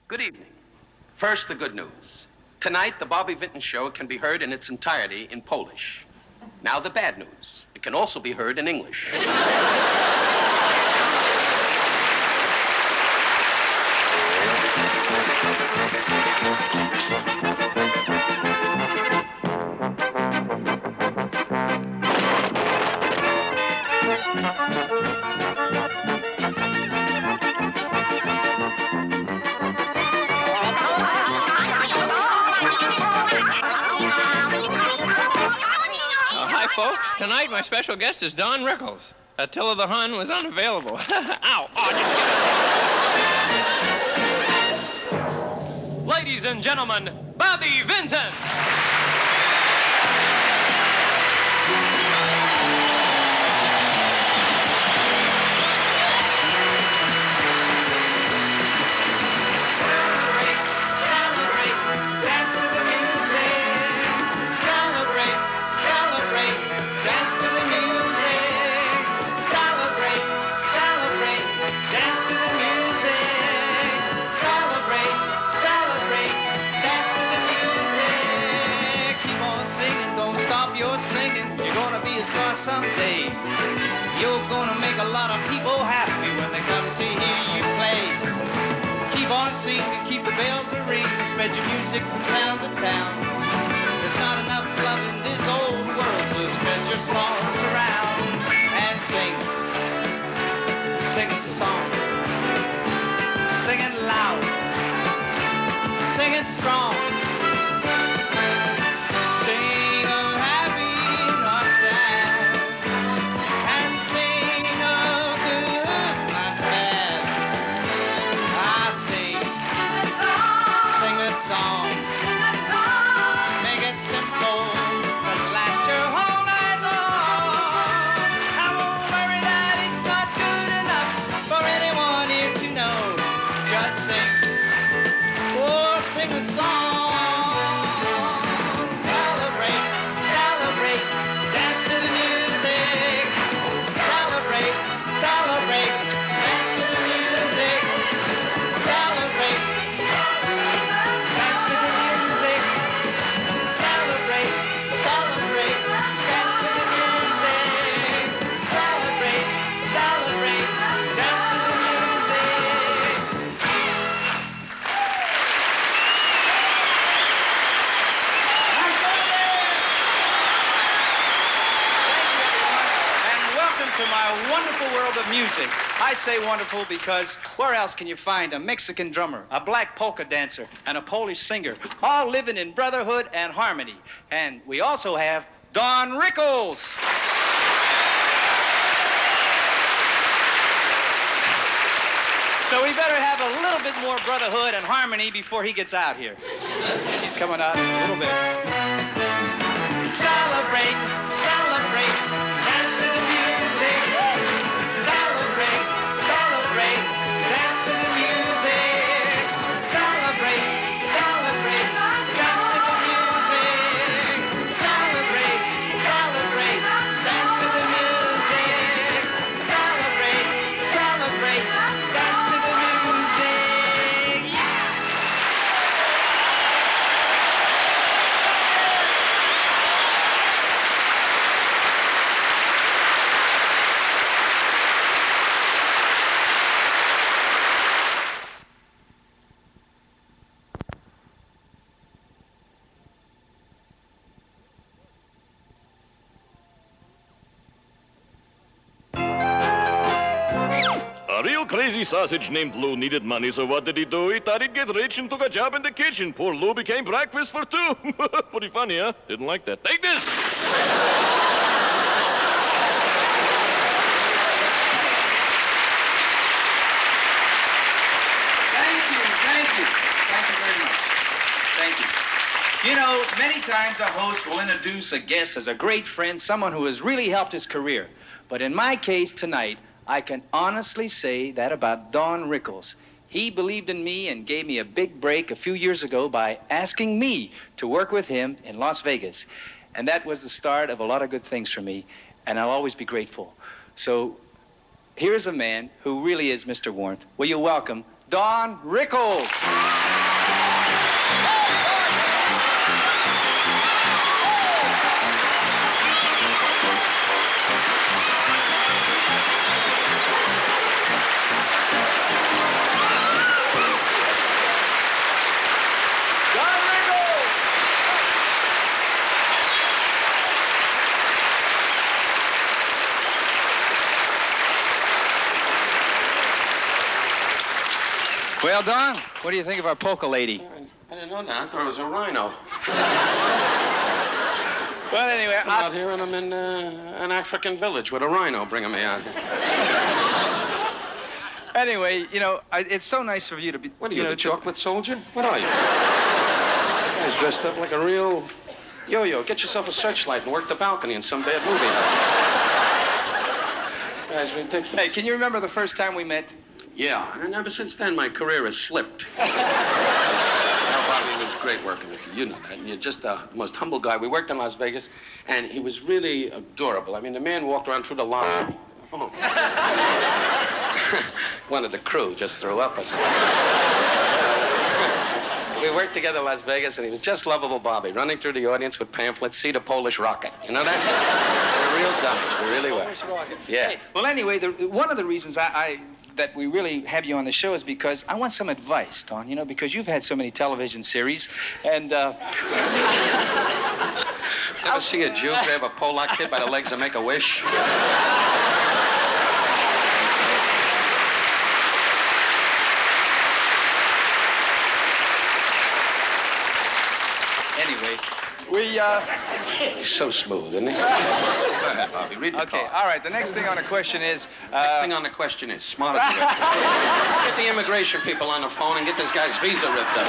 Good evening. First, the good news. Tonight, the Bobby Vinton Show can be heard in its entirety in Polish. Now, the bad news. It can also be heard in English. Hi, folks. Tonight, my special guest is Don Rickles. Attila the Hun was unavailable. Ow. Oh, just... Ladies and gentlemen, Bobby Vinton. Someday you're gonna make a lot of people happy when they come to hear you play. Keep on singing, keep the bells a ring, and spread your music from town to town. There's not enough love in this old world, so spread your songs around and sing. Sing a song. Sing it loud. Sing it strong. Music. I say wonderful because where else can you find a Mexican drummer, a black polka dancer, and a Polish singer, all living in brotherhood and harmony? And we also have Don Rickles. So we better have a little bit more brotherhood and harmony before he gets out here. He's coming out in a little bit. Celebrate, celebrate, dance to the music. A real crazy sausage named Lou needed money, so what did he do? He thought he'd get rich and took a job in the kitchen. Poor Lou became breakfast for two. Pretty funny, huh? Didn't like that. Take this! Thank you very much. Thank you. You know, many times a host will introduce a guest as a great friend, someone who has really helped his career. But in my case tonight, I can honestly say that about Don Rickles. He believed in me and gave me a big break a few years ago by asking me to work with him in Las Vegas. And that was the start of a lot of good things for me, and I'll always be grateful. So here's a man who really is Mr. Warmth. Will you welcome Don Rickles. Well, Don, what do you think of our polka lady? I didn't know that. I thought it was a rhino. Well, anyway, I'm out here and I'm in an African village with a rhino bringing me out here. Anyway, you know, it's so nice of you to be... What are you, the chocolate soldier? What are you? That guy's dressed up like a real yo-yo. Get yourself a searchlight and work the balcony in some bad movie house. Guy's ridiculous. Hey, can you remember the first time we met? Yeah, and ever since then, my career has slipped. Now, Bobby, it was great working with you. You know that. And you're just the most humble guy. We worked in Las Vegas, and he was really adorable. I mean, the man walked around through the lobby. Oh. One of the crew just threw up or something. We worked together in Las Vegas, and he was just lovable Bobby, running through the audience with pamphlets, see the Polish rocket. You know that? They're real dummies. We really were. Polish rocket. Yeah. Hey, well, anyway, one of the reasons that we really have you on the show is because I want some advice, Don, you know, because you've had so many television series, and, Ever see a Jew grab a Polak kid by the legs and make a wish? anyway, He's so smooth, isn't he? Go ahead, Bobby. Read the Okay, card. all right, the next thing on the question is... Next thing on the question is, smarter than Get the immigration people on the phone and get this guy's visa ripped up.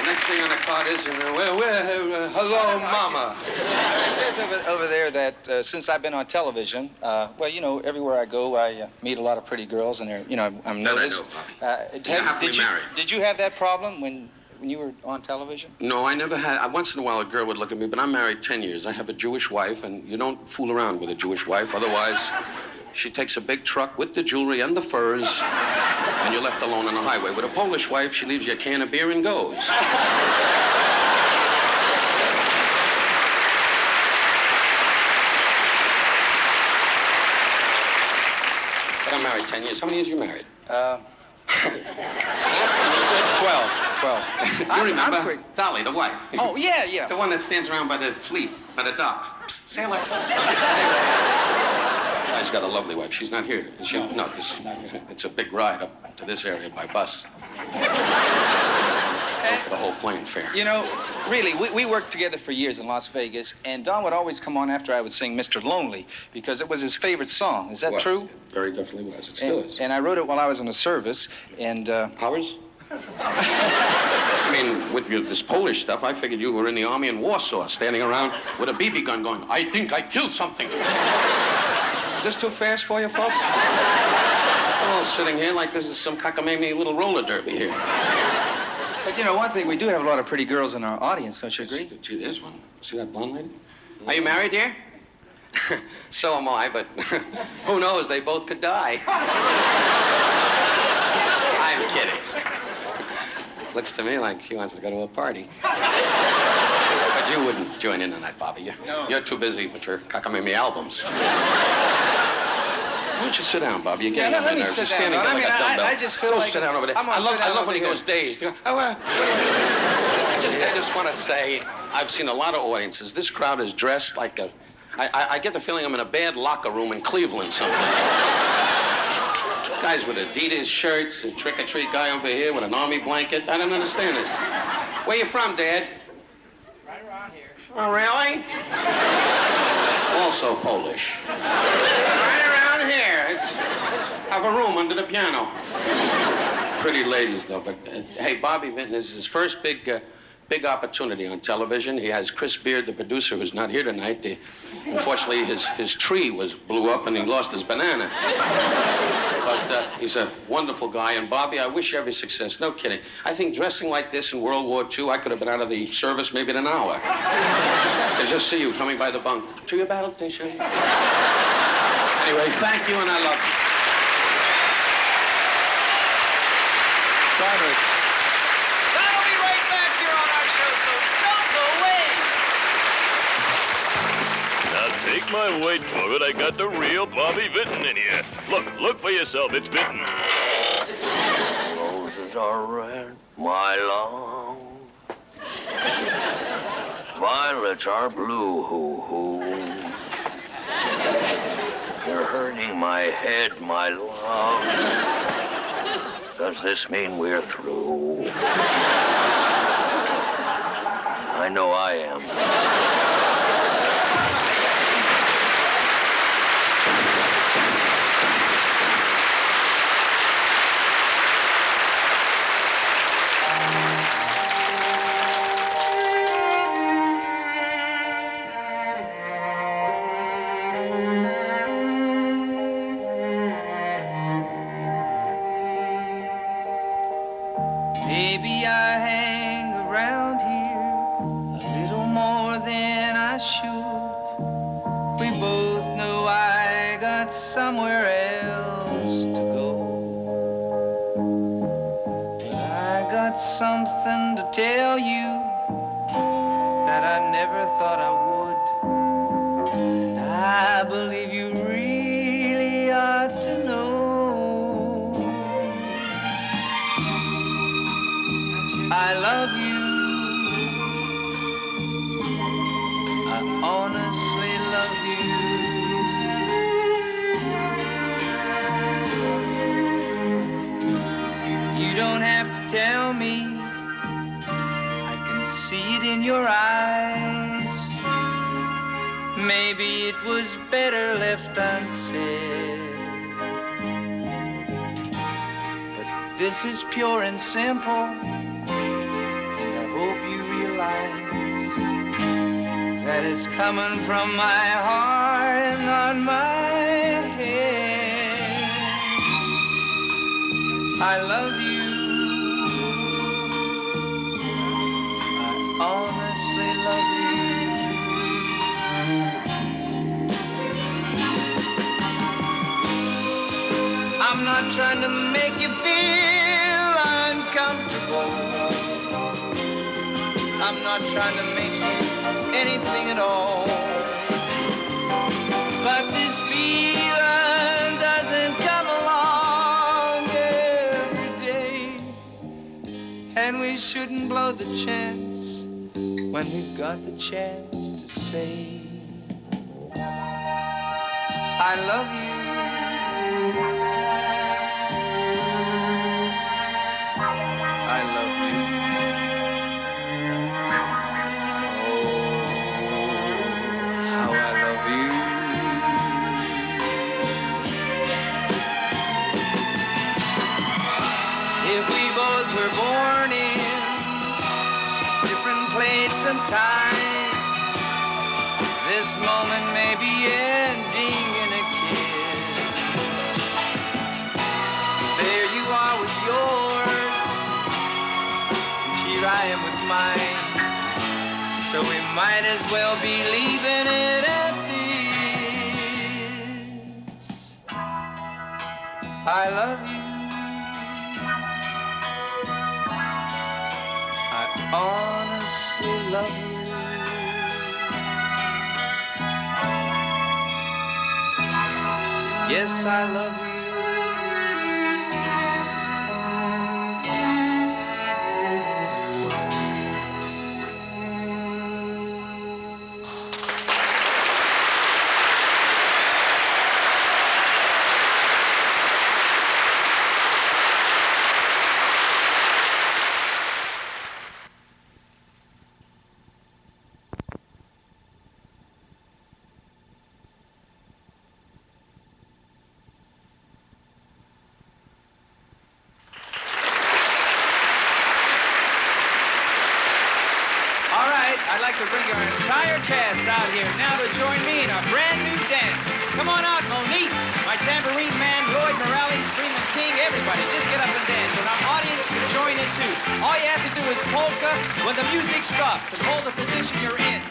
The next thing on the card is, hello, mama. It says over there that since I've been on television, well, you know, everywhere I go, I meet a lot of pretty girls, and they're, you know, I'm That I noticed. know, Bobby. You're happily married. Did you have that problem when you were on television? No, I never had. Once in a while, a girl would look at me, but I'm married 10 years. I have a Jewish wife, and you don't fool around with a Jewish wife. Otherwise, she takes a big truck with the jewelry and the furs, and you're left alone on the highway. With a Polish wife, she leaves you a can of beer and goes. But I'm married 10 years. How many years you married? 12. You remember? I'm quick. Dolly, the wife. Oh, yeah. The one that stands around by the fleet, by the docks. Psst, sailor. Guy's got a lovely wife. She's not here. Is she? No, it's a big ride up to this area by bus. For the whole plane fare. You know, really, we worked together for years in Las Vegas, and Don would always come on after I would sing Mr. Lonely, because it was his favorite song. Is that true? It very definitely was. It still is. And I wrote it while I was in the service, and... Ours? I mean, with this Polish stuff, I figured you were in the army in Warsaw, standing around with a BB gun going, I think I killed something. Is this too fast for you, folks? We're all sitting here like this is some cockamamie little roller derby here. But, you know, one thing, we do have a lot of pretty girls in our audience, don't you agree? Gee, there's one. See that blonde lady? Are you married, dear? So am I, but who knows? They both could die. I'm kidding. Looks to me like she wants to go to a party. But you wouldn't join in on that, Bobby. You're too busy with your cockamamie albums. Why don't you sit down, Bobby? You're getting on my nerves. You're standing there like a dumbbell. I just feel Go like... sit down over there. I love when he goes dazed. I just want to say, I've seen a lot of audiences. This crowd is dressed like a... I get the feeling I'm in a bad locker room in Cleveland somewhere. Guys with Adidas shirts, a trick-or-treat guy over here with an army blanket. I don't understand this. Where you from, Dad? Right around here. Oh, really? Also Polish. Right around here. Have a room under the piano. Pretty ladies, though. But, hey, Bobby Vinton is his first big opportunity on television. He has Chris Beard, the producer, who's not here tonight. Unfortunately, his tree blew up and he lost his banana. But he's a wonderful guy. And Bobby, I wish you every success. No kidding. I think dressing like this in World War II, I could have been out of the service maybe in an hour. I can just see you coming by the bunk. To your battle stations. Anyway, thank you and I love you. on, Rick. That'll be right back here on our show, so don't go away. Now take my word for it, I got the real Bobby Vinton in here. Look for yourself, it's Vinton. Roses are red, my love. Violets are blue, hoo-hoo. You're hurting my head, my love. Does this mean we're through? I know I am. Maybe I hang around here a little more than I should. We both know I got somewhere else to go. But I got something to tell you that I never thought I would. And I believe you really ought to know. I love you. I honestly love you. You don't have to tell me. I can see it in your eyes. Maybe it was better left unsaid. But this is pure and simple. That it's coming from my heart and not my head. I love you. I honestly love you. I'm not trying to make you feel uncomfortable. I'm not trying to make you anything at all. But this feeling doesn't come along every day. And we shouldn't blow the chance when we've got the chance to say, I love you. I love you. We're born in different place and time. This moment may be ending in a kiss. There you are with yours, and here I am with mine. So we might as well be leaving it at this. I love you. Honestly love you. Yes, I love you. I'd like to bring our entire cast out here now to join me in a brand new dance. Come on out, Monique, my tambourine man, Lloyd Morales, Freeman King, everybody. Just get up and dance, and our audience can join in too. All you have to do is polka when the music stops and hold the position you're in.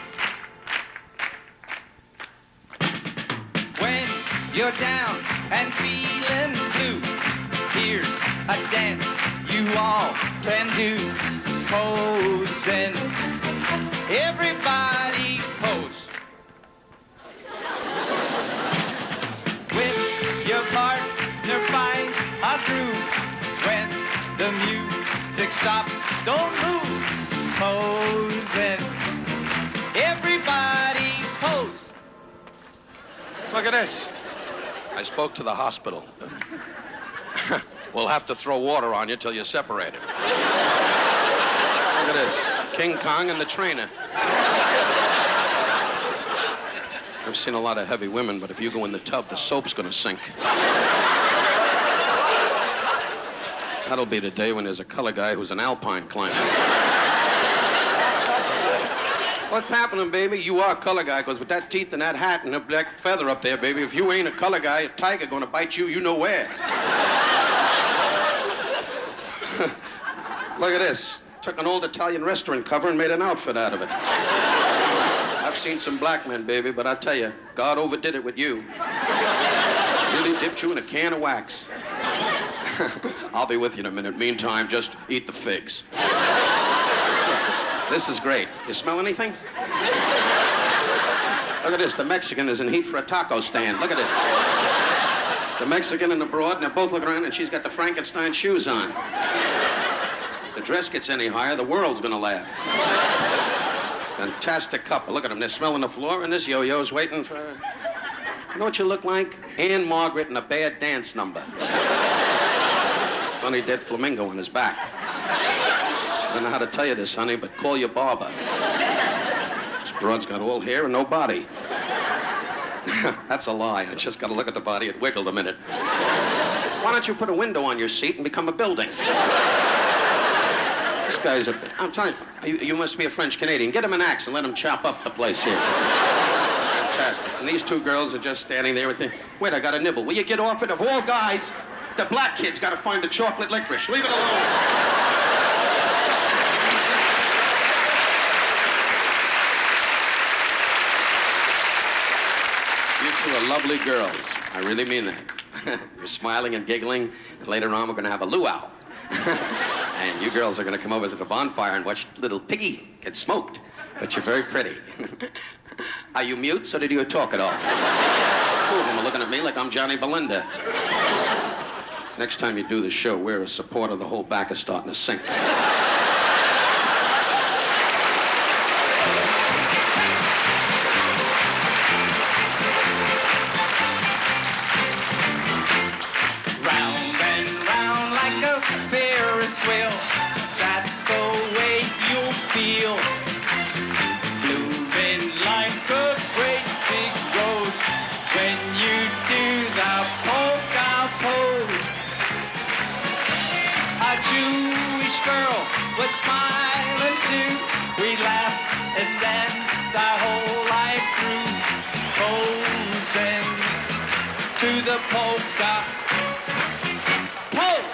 When you're down and feeling blue, here's a dance you you all can do. Posing. Everybody pose. With your partner find a groove. When the music stops, don't move. Posing. Everybody pose. Look at this. I spoke to the hospital. We'll have to throw water on you till you're separated. Look at this. King Kong and the trainer. I've seen a lot of heavy women, but if you go in the tub, the soap's gonna sink. That'll be the day when there's a color guy who's an alpine climber. What's happening, baby? You are a color guy, because with that teeth and that hat and that black feather up there, baby, if you ain't a color guy, a tiger gonna bite you, you know where. Look at this. Took an old Italian restaurant cover and made an outfit out of it. I've seen some black men, baby, but I tell you, God overdid it with you. Really dipped you in a can of wax. I'll be with you in a minute. Meantime, just eat the figs. This is great. You smell anything? Look at this. The Mexican is in heat for a taco stand. Look at it. The Mexican and the broad, and they're both looking around, and she's got the Frankenstein shoes on. If the dress gets any higher, the world's gonna laugh. Fantastic couple. Look at them. They're smelling the floor, and this yo-yo's waiting for... You know what you look like? Anne Margaret in a bad dance number. Funny dead flamingo on his back. I don't know how to tell you this, honey, but call your barber. This broad's got all hair and no body. That's a lie. I just got to look at the body. It wiggled a minute. Why don't you put a window on your seat and become a building? This guy's a... I'm telling you, you must be a French-Canadian. Get him an axe and let him chop up the place here. Fantastic. And these two girls are just standing there with the... Wait, I got a nibble. Will you get off it? Of all guys, the black kid's got to find the chocolate licorice. Leave it alone. You two are lovely girls. I really mean that. You're smiling and giggling, and later on we're going to have a luau. And you girls are going to come over to the bonfire and watch little Piggy get smoked. But you're very pretty. Are you mutes, or did you talk at all? Two of them are looking at me like I'm Johnny Belinda. Next time you do the show, wear a supporter. The whole back is starting to sink. Round and round like a Ferris wheel. That's the way you'll feel. Blooming like a great big rose when you do the polka pose. A Jewish girl was smiling too. We laughed and danced our whole life through, posing to the polka pose.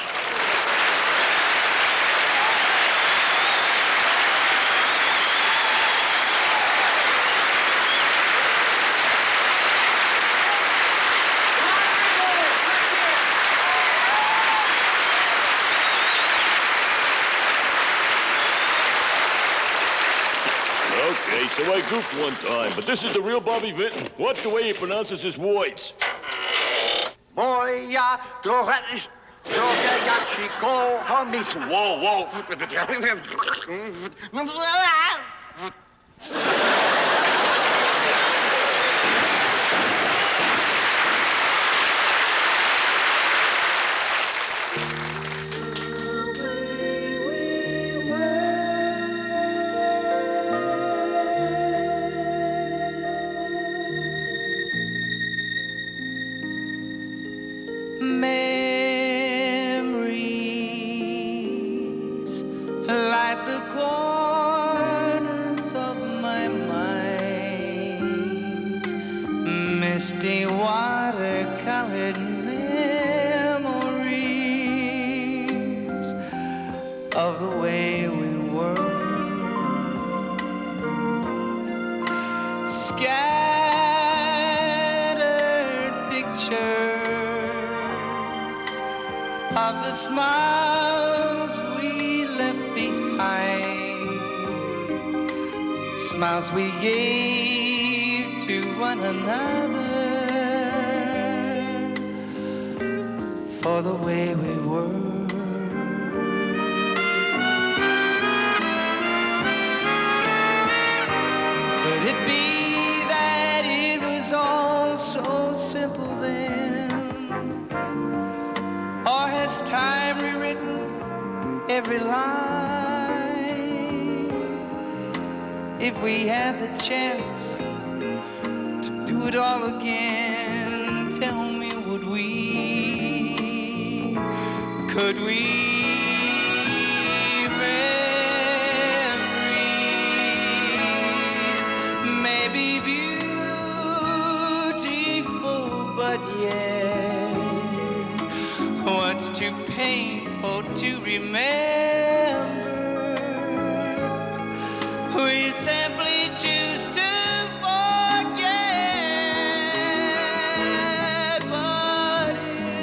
Okay, so I goofed one time, but this is the real Bobby Vinton. Watch the way he pronounces his words. Moja droga jak ci kocham. Whoa. Memories light the corners of my mind. Misty watercolored memories of the way we were. Scattered pictures of the smiles we left behind, smiles we gave to one another for the way we were. Could it be that it was all so simple then? Or has time rewritten every line? If we had the chance to do it all again, tell me, would we? Could we? Memories may be beautiful, but yet what's too painful to remember? We simply choose to forget, but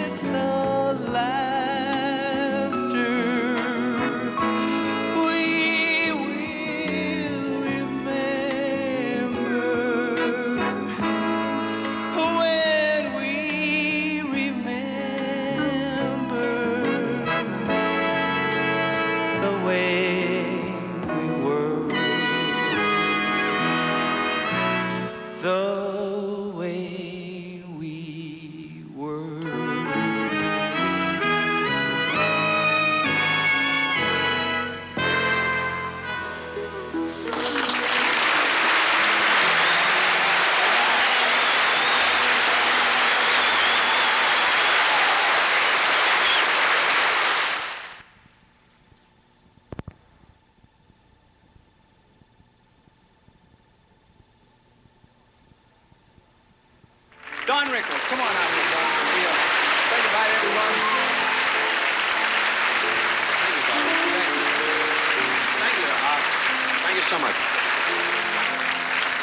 it's the laughter we will remember when we remember the way we were. The way we were. Don Rickles, come on out here, Don. Say goodbye to everyone. Thank you, Bobby. Thank you. Thank you so much.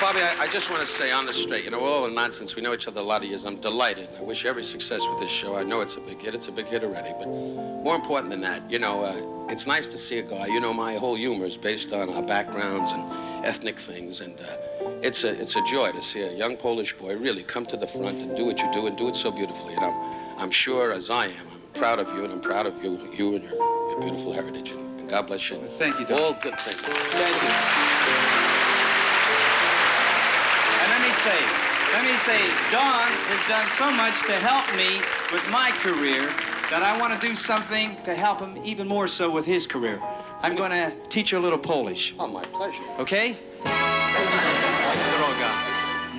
Bobby, I just want to say on the straight, you know, all the nonsense. We know each other a lot of years. I'm delighted. I wish you every success with this show. I know it's a big hit. It's a big hit already. But more important than that, you know, it's nice to see a guy. You know, my whole humor is based on our backgrounds and ethnic things. And it's a joy to see a young Polish boy really come to the front and do what you do and do it so beautifully. And I'm sure, as I am, I'm proud of you, and I'm proud of you and your beautiful heritage. And God bless you. Thank you, Don. All good things. Thank you. And let me say, Don has done so much to help me with my career that I want to do something to help him even more so with his career. I'm going to teach you a little Polish. Oh, my pleasure. Okay? Droga.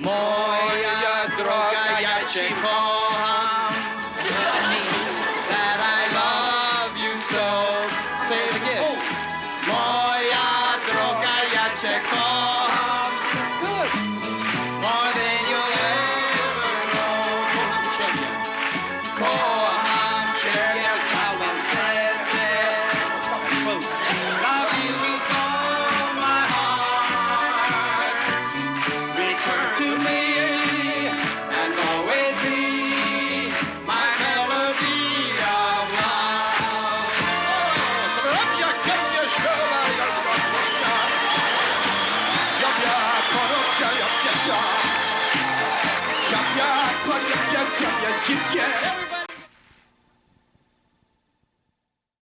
Moja droga, ja cię kocham. That means that I love you so. Say it again. Moja droga, ja cię kocham. That's good. More than you'll ever know. Kocham ciebie. Kocham ciebie całym sercem. Close. Love you with all my heart. Return to me and always be my melody of love. Everybody